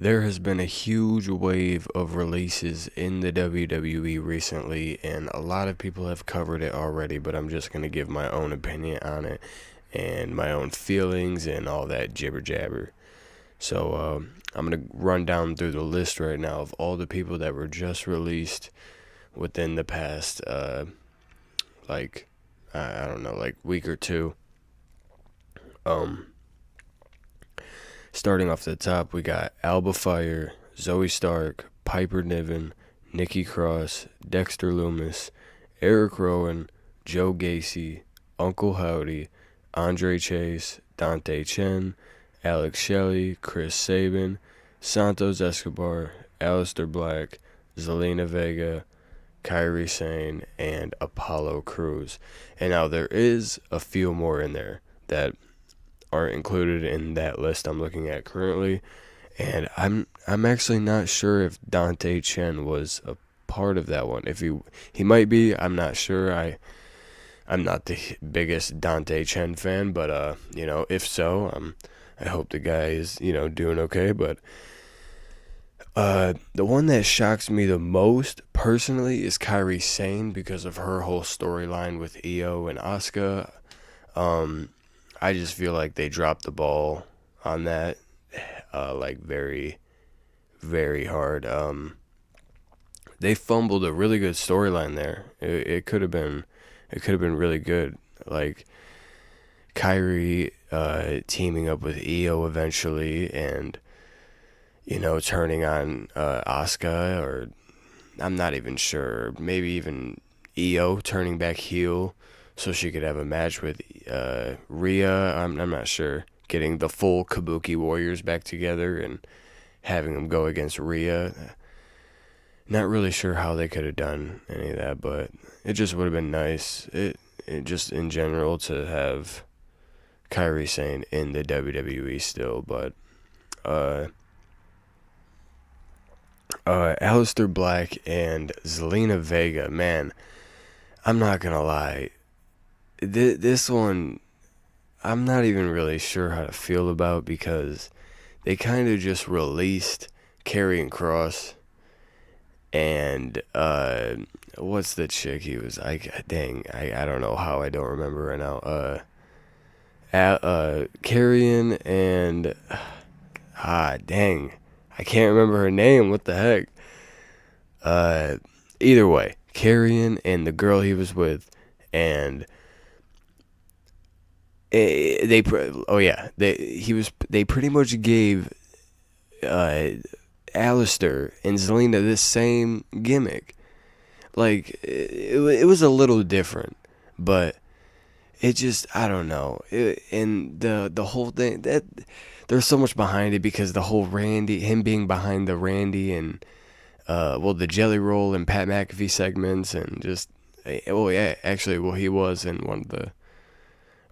There has been a huge wave of releases in the WWE recently, and a lot of people have covered it already, but I'm just going to give my own opinion on it and my own feelings and all that jibber jabber. So, I'm going to run down through the list right now of all the people that were just released within the past, like, I don't know, like week or two. Um, Starting off the top, we got Alba Fire, Zoe Stark, Piper Niven, Nikki Cross, Dexter Loomis, Eric Rowan, Joe Gacy, Uncle Howdy, Andre Chase, Dante Chen, Alex Shelley, Chris Sabin, Santos Escobar, Aleister Black, Zelina Vega, Kyrie Sane, and Apollo Cruz. And now there is a few more in there that aren't included in that list I'm looking at currently, and I'm actually not sure if Dante Chen was a part of that one. If he might be, I'm not sure. I'm not the biggest Dante Chen fan, but if so, I hope the guy is doing okay. But the one that shocks me the most personally is Kyrie Sane because of her whole storyline with Io and Asuka. Um, I just feel like they dropped the ball on that, like very, very hard. They fumbled a really good storyline there. It could have been really good. Like Kyrie teaming up with Io eventually, and turning on Asuka, or I'm not even sure. Maybe even Io turning back heel so she could have a match with Rhea. I'm not sure. Getting the full Kabuki Warriors back together and having them go against Rhea. Not really sure how they could have done any of that, but it just would have been nice. It just in general to have Kyrie Sane in the WWE still, but uh, Aleister Black and Zelina Vega, man, I'm not gonna lie. This one, I'm not even really sure how to feel about because they kind of just released Karrion Cross and what's the chick he was? I don't know how I don't remember right now. Karrion and dang, I can't remember her name. What the heck? Uh, Either way, Karrion and the girl he was with, and they they pretty much gave uh Alistair and Zelina the same gimmick. Like it was a little different, but it just I don't know. And the whole thing that there's so much behind it because the whole him being behind the Randy and the Jelly Roll and Pat McAfee segments and just yeah, actually he was in one of the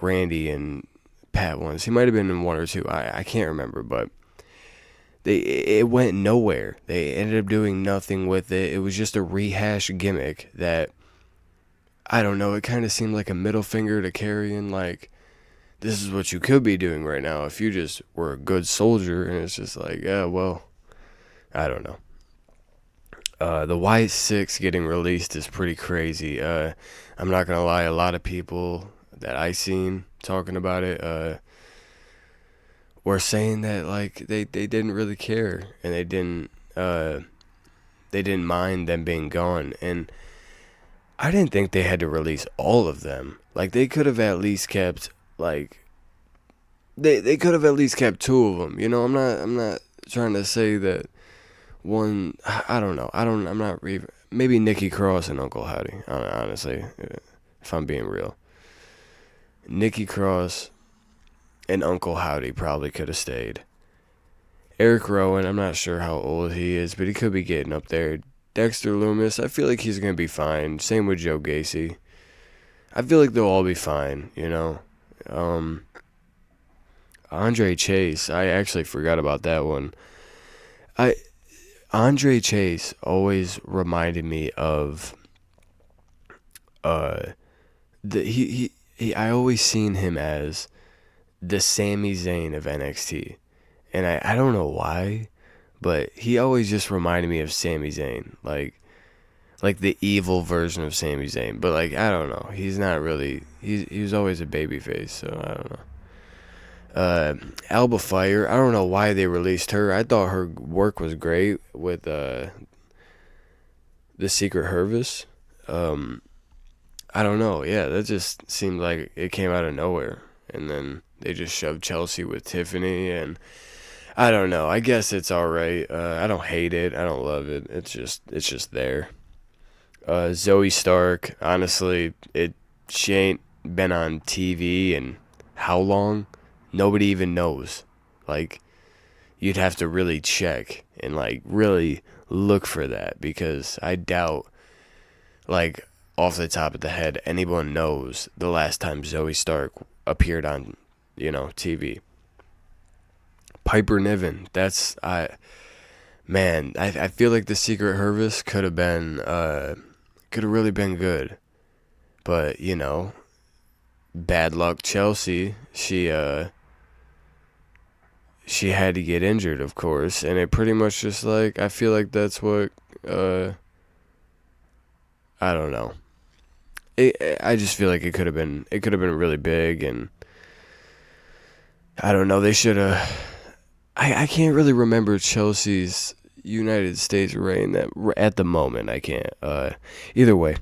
Randy and Pat ones. He might have been in one or two. I can't remember, but it went nowhere. They ended up doing nothing with it. It was just a rehash gimmick that I don't know. It kind of seemed like a middle finger to Carrion, like this is what you could be doing right now if you just were a good soldier. And it's just like, yeah, well, I don't know. The White Six getting released is pretty crazy. I'm not gonna lie, a lot of people that I seen talking about it were saying that like they didn't really care and they didn't mind them being gone, and I didn't think they had to release all of them. Like they could have at least kept like they could have at least kept two of them. I'm not trying to say that one. I don't know. I'm not even. Maybe Nikki Cross and Uncle Howdy. Honestly, if I'm being real, Nikki Cross and Uncle Howdy probably could have stayed. Eric Rowan, I'm not sure how old he is, but he could be getting up there. Dexter Loomis, I feel like he's gonna be fine. Same with Joe Gacy. I feel like they'll all be fine. Um, Andre Chase, I actually forgot about that one. I Andre Chase always reminded me of uh he I always seen him as the Sami Zayn of NXT. And I don't know why, but he always just reminded me of Sami Zayn, like the evil version of Sami Zayn. But like I don't know, he's not really. He was always a babyface, so I don't know. Alba Fire, I don't know why they released her. I thought her work was great with the Secret Service. I don't know. Yeah, that just seemed like it came out of nowhere, and then they just shoved Chelsea with Tiffany, and I don't know. I guess it's all right. I don't hate it. I don't love it. It's just there. Zoe Stark, honestly, she ain't been on TV in how long? Nobody even knows. Like, you'd have to really check and like really look for that, because I doubt, like, off the top of the head, anyone knows the last time Zoe Stark appeared on, TV. Piper Niven, I feel like the Secret Service could have really been good, but bad luck Chelsea. She had to get injured, of course, and it pretty much just like I feel like that's what I don't know. I just feel like it could have been really big, and I don't know. They should have. I can't really remember Chelsea's United States reign that at the moment. I can't. Either way.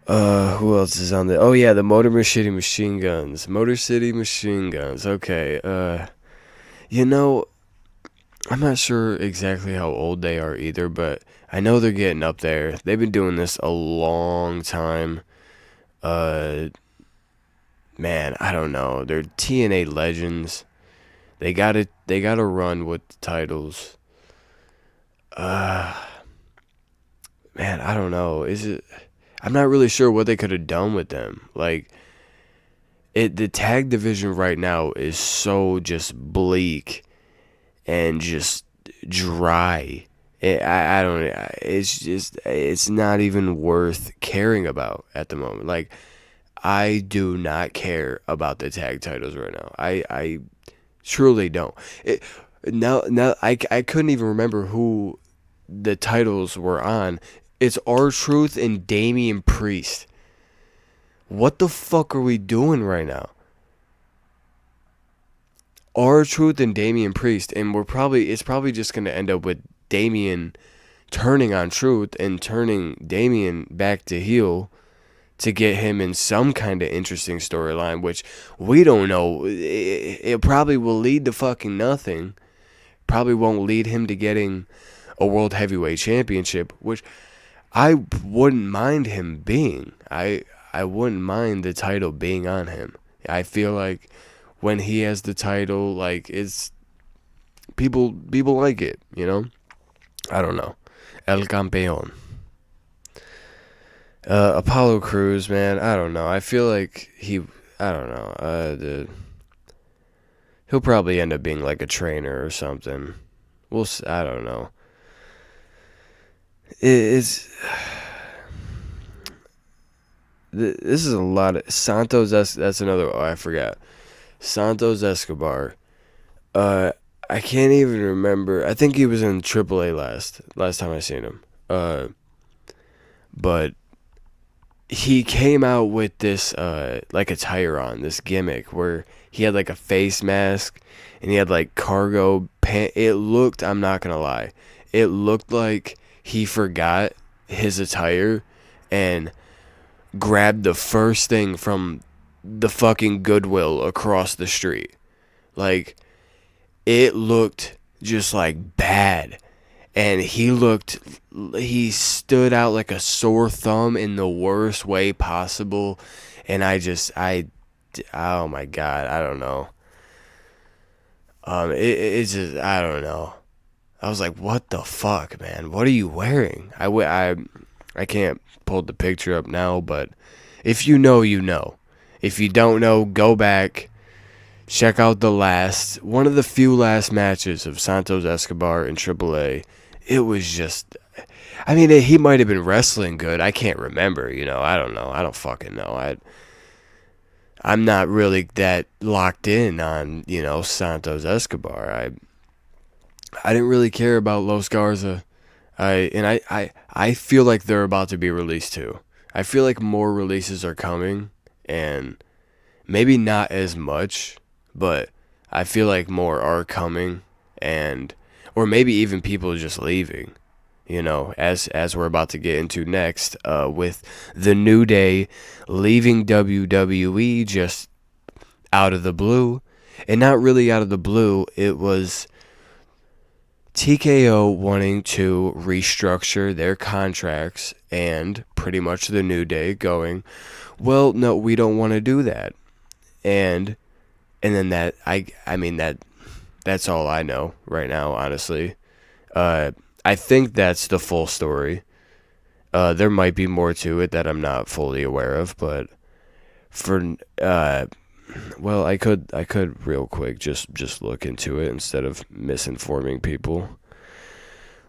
Who else is on the? Oh yeah, the Motor City Machine Guns. Motor City Machine Guns. Okay. I'm not sure exactly how old they are either, but I know they're getting up there. They've been doing this a long time. Man, I don't know. They're TNA legends. They gotta run with the titles. Man, I don't know. I'm not really sure what they could have done with them. Like, the tag division right now is so just bleak and just dry. I don't. It's not even worth caring about at the moment. Like, I do not care about the tag titles right now. I truly don't. Now I couldn't even remember who the titles were on. It's R-Truth and Damian Priest. What the fuck are we doing right now? R-Truth and Damian Priest, and it's probably just gonna end up with Damian turning on Truth and turning Damian back to heel to get him in some kind of interesting storyline, which we don't know. It probably will lead to fucking nothing. Probably won't lead him to getting a World Heavyweight Championship, which I wouldn't mind him being. I wouldn't mind the title being on him. I feel like when he has the title, like, it's people like it, I don't know. El Campeón. Apollo Crews, man, I don't know. I feel like I don't know. He'll probably end up being like a trainer or something. I don't know. This is a lot of Santos. That's another. Oh, I forgot. Santos Escobar. I can't even remember. I think he was in AAA last time I seen him. But he came out with this like attire on, this gimmick where he had like a face mask and he had like cargo pants. I'm not gonna lie, it looked like he forgot his attire and grabbed the first thing from the fucking Goodwill across the street. Like, it looked just like bad. And he stood out like a sore thumb in the worst way possible. And oh my God, I don't know. It's just, I don't know. I was like, what the fuck, man? What are you wearing? I can't pull the picture up now, but if you know, you know. If you don't know, go back. Check out one of the few last matches of Santos Escobar in AAA. It was just, I mean, he might have been wrestling good. I can't remember, I don't know. I don't fucking know. I'm not really that locked in on, Santos Escobar. I didn't really care about Los Garza. I feel like they're about to be released too. I feel like more releases are coming, and maybe not as much, but I feel like more are coming, and or maybe even people just leaving. As we're about to get into next, with the New Day leaving WWE just out of the blue, and not really out of the blue. It was TKO wanting to restructure their contracts, and pretty much the New Day going, well, no, we don't want to do that. And then that I mean that's all I know right now, honestly. I think that's the full story. There might be more to it that I'm not fully aware of, but for well, I could real quick just look into it instead of misinforming people.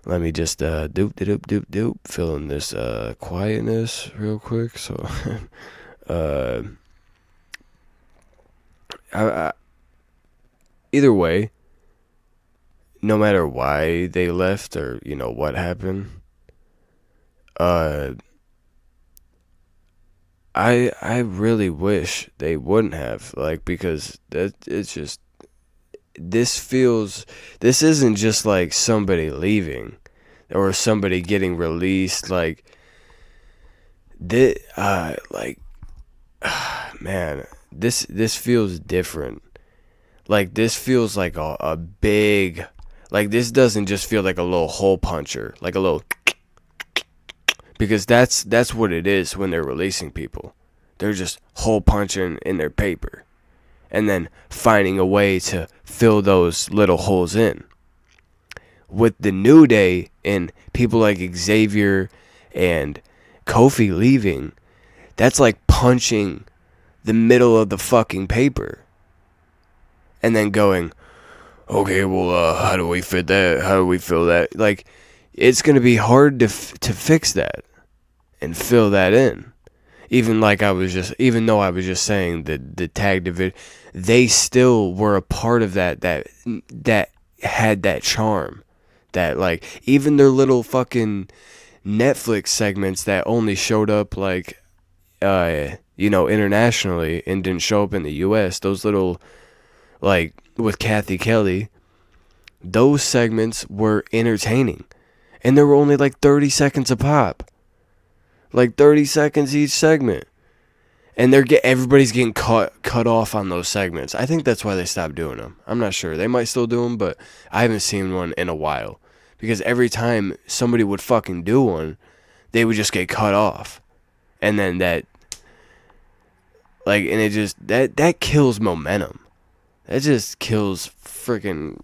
Let me just doop fill in this quietness real quick. So I, either way, no matter why they left or what happened, uh, I really wish they wouldn't have, because it's just this isn't just like somebody leaving or somebody getting released, this man, this feels different. This feels like a big, this doesn't just feel like a little hole puncher, like a little, because that's what it is when they're releasing people. They're just hole punching in their paper and then finding a way to fill those little holes in. With the New Day and people like Xavier and Kofi leaving, that's like punching the middle of the fucking paper and then going, okay, well, how do we fit that? How do we fill that? It's going to be hard to fix that and fill that in. Even though I was just saying that the tag division, they still were a part of that had that charm. That, even their little fucking Netflix segments that only showed up, internationally and didn't show up in the US, those little, with Kathy Kelly, those segments were entertaining. And there were only 30 seconds a pop. 30 seconds each segment. And everybody's getting cut off on those segments. I think that's why they stopped doing them. I'm not sure. They might still do them, but I haven't seen one in a while. Because every time somebody would fucking do one, they would just get cut off. And then and it just, that kills momentum. That just kills freaking,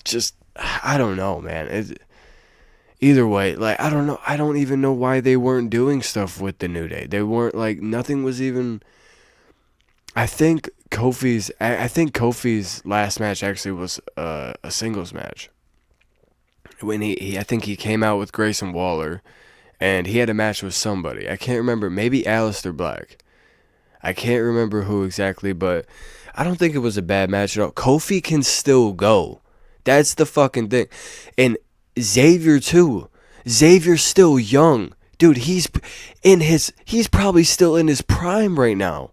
just, I don't know, man. Either way, I don't know. I don't even know why they weren't doing stuff with the New Day. They weren't, nothing was even, I think Kofi's last match actually was a singles match. When I think he came out with Grayson Waller, and he had a match with somebody. I can't remember. Maybe Aleister Black. I can't remember who exactly, but I don't think it was a bad match at all. Kofi can still go. That's the fucking thing. And Xavier too. Xavier's still young. Dude, he's probably still in his prime right now.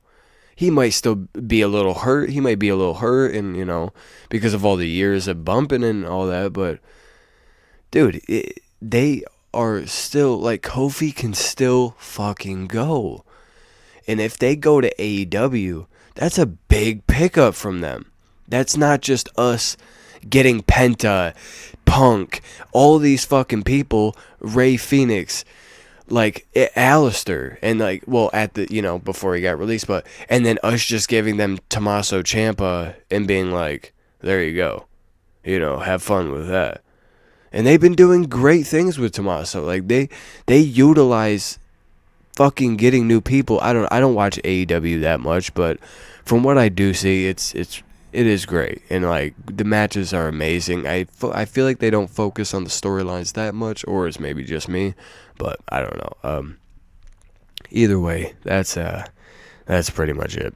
He might still be a little hurt. He might be a little hurt and, because of all the years of bumping and all that, but dude, they are still, Kofi can still fucking go. And if they go to AEW, that's a big pickup from them. That's not just us getting Penta, Punk, all these fucking people, Ray Phoenix, Alistair, and at the, before he got released, and then us just giving them Tommaso Ciampa and being there you go, have fun with that. And they've been doing great things with Tommaso. They utilize fucking getting new people. I don't watch AEW that much, but from what I do see, it is great, and the matches are amazing. I feel like they don't focus on the storylines that much, or it's maybe just me, but I don't know. Either way, that's pretty much it.